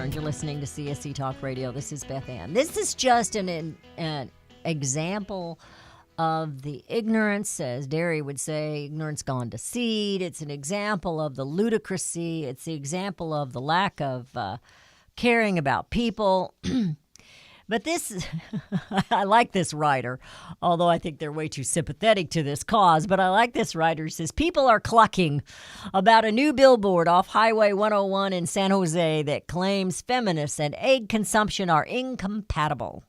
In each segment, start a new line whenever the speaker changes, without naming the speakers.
returned. You're listening to CSC Talk Radio. This is Beth Ann. This is just an example of the ignorance, as Derry would say, ignorance gone to seed. It's an example of the ludicrousy. It's the example of the lack of caring about people. But this, I like this writer, although I think they're way too sympathetic to this cause. But I like this writer who says, people are clucking about a new billboard off Highway 101 in San Jose that claims feminists and egg consumption are incompatible.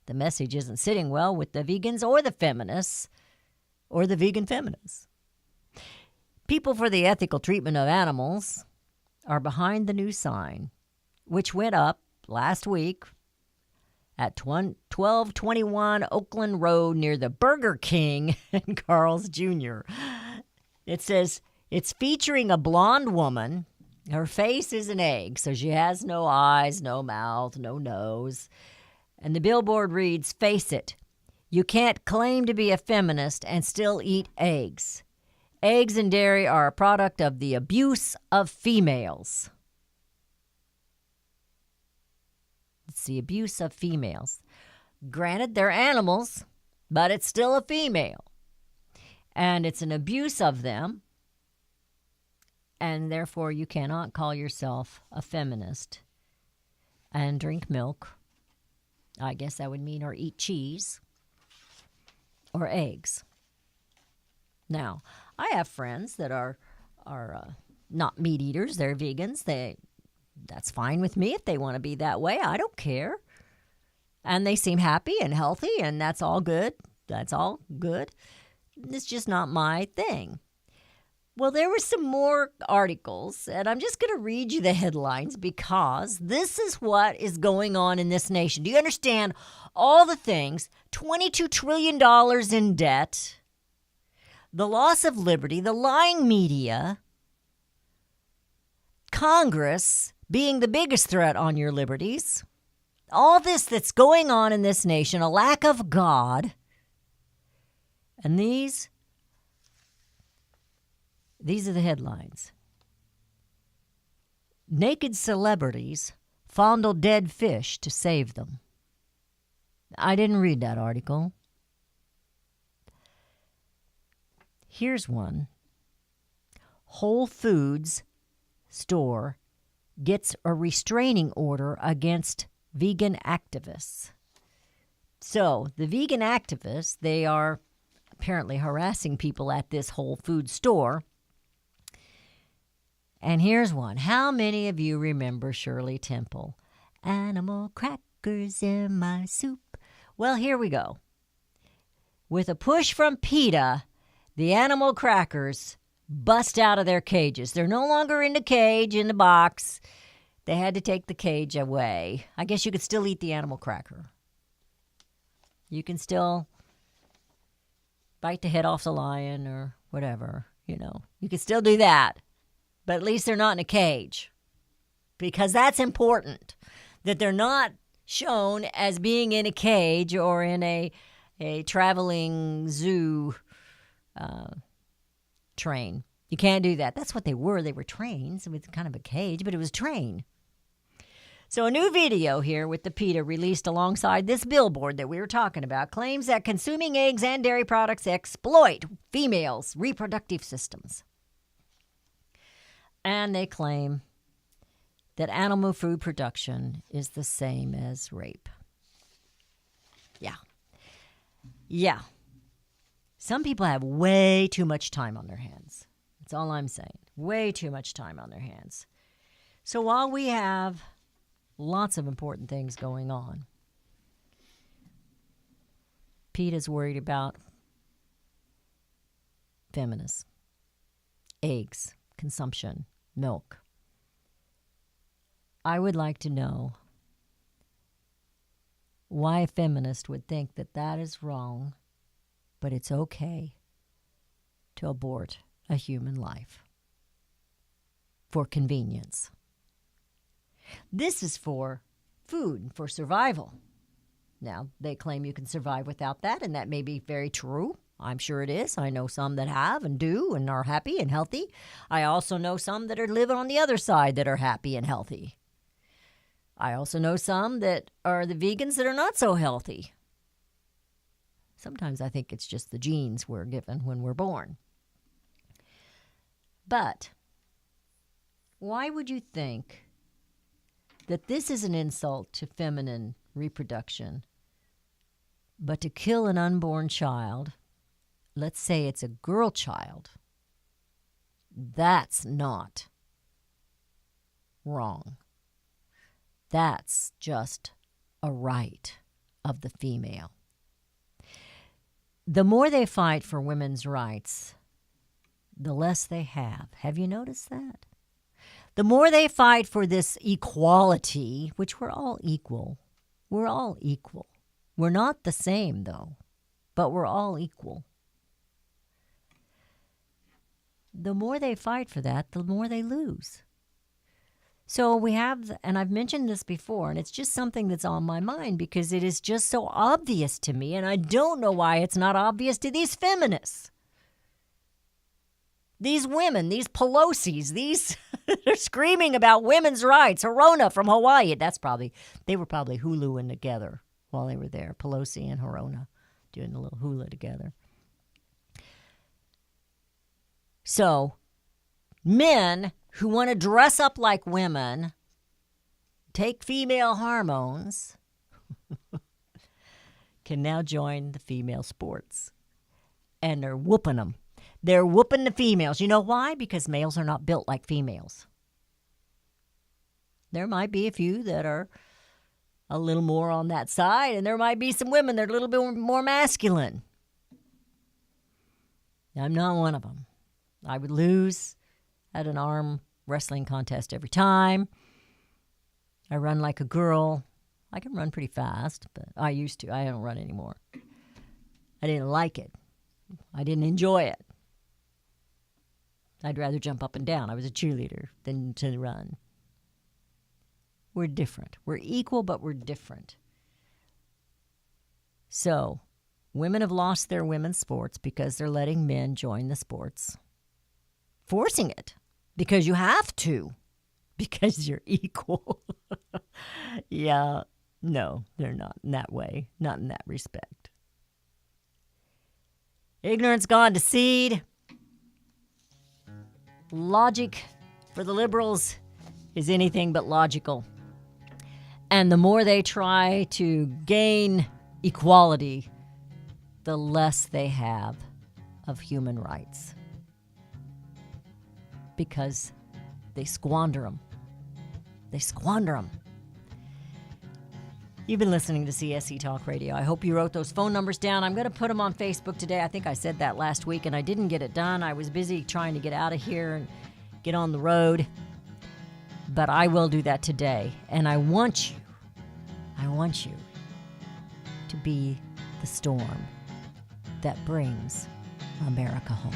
The message isn't sitting well with the vegans or the feminists or the vegan feminists. People for the ethical treatment of animals are behind the new sign, which went up last week at 1221 Oakland Road near the Burger King and Carl's Jr. It says it's featuring a blonde woman. Her face is an egg, so she has no eyes, no mouth, no nose. And the billboard reads, "Face it, you can't claim to be a feminist and still eat eggs. Eggs and dairy are a product of the abuse of females." It's the abuse of females. Granted, they're animals, but it's still a female. And it's an abuse of them. And therefore, you cannot call yourself a feminist and drink milk. I guess that would mean, or eat cheese or eggs. Now, I have friends that are not meat eaters. They're vegans. That's fine with me if they want to be that way. I don't care. And they seem happy and healthy, and that's all good. That's all good. It's just not my thing. Well, there were some more articles, and I'm just going to read you the headlines because this is what is going on in this nation. Do you understand all the things? $22 trillion in debt, the loss of liberty, the lying media, Congress being the biggest threat on your liberties, all this that's going on in this nation, a lack of God, and these are the headlines. Naked celebrities fondle dead fish to save them. I didn't read that article. Here's one. Whole Foods store gets a restraining order against vegan activists. So the vegan activists, they are apparently harassing people at this Whole Foods store. And here's one. How many of you remember Shirley Temple? Animal crackers in my soup. Well, here we go. With a push from PETA, the animal crackers bust out of their cages. They're no longer in the cage, in the box. They had to take the cage away. I guess you could still eat the animal cracker. You can still bite the head off the lion or whatever, you know. You can still do that. But at least they're not in a cage. Because that's important. That they're not shown as being in a cage or in a traveling zoo train. You can't do that. That's what they were. They were trains with kind of a cage, but it was a train. So a new video here with the PETA released alongside this billboard that we were talking about claims that consuming eggs and dairy products exploit females' reproductive systems. And they claim that animal food production is the same as rape. Yeah. Some people have way too much time on their hands. That's all I'm saying. Way too much time on their hands. So while we have lots of important things going on, PETA's worried about feminists, eggs, consumption, milk. I would like to know why a feminist would think that that is wrong, but it's okay to abort a human life for convenience. This is for food, for survival. Now, they claim you can survive without that, and that may be very true. I'm sure it is. I know some that have and do and are happy and healthy. I also know some that are living on the other side that are happy and healthy. I also know some that are the vegans that are not so healthy. Sometimes I think it's just the genes we're given when we're born. But why would you think that this is an insult to feminine reproduction, but to kill an unborn child, let's say it's a girl child, that's not wrong. That's just a right of the female. The more they fight for women's rights, the less they have. Have you noticed that? The more they fight for this equality, which we're all equal. We're all equal. We're not the same, though, but we're all equal. The more they fight for that, the more they lose. So we have, and I've mentioned this before, and it's just something that's on my mind because it is just so obvious to me, and I don't know why it's not obvious to these feminists. These women, these Pelosi's, they're screaming about women's rights. Hirona from Hawaii, they were probably huluing together while they were there. Pelosi and Hirona doing a little hula together. So, men who want to dress up like women, take female hormones, can now join the female sports. And they're whooping them. They're whooping the females. You know why? Because males are not built like females. There might be a few that are a little more on that side, and there might be some women that are a little bit more masculine. I'm not one of them. I would lose at an arm wrestling contest every time. I run like a girl. I can run pretty fast, but I used to. I don't run anymore. I didn't like it. I didn't enjoy it. I'd rather jump up and down. I was a cheerleader than to run. We're different. We're equal, but we're different. So, women have lost their women's sports because they're letting men join the sports. Forcing it. Because you have to. Because you're equal. Yeah, no, they're not in that way. Not in that respect. Ignorance gone to seed. Logic for the liberals is anything but logical. And the more they try to gain equality, the less they have of human rights. Because they squander them. They squander them. You've been listening to CSC Talk Radio. I hope you wrote those phone numbers down. I'm going to put them on Facebook today. I think I said that last week, and I didn't get it done. I was busy trying to get out of here and get on the road. But I will do that today. And I want you to be the storm that brings America home.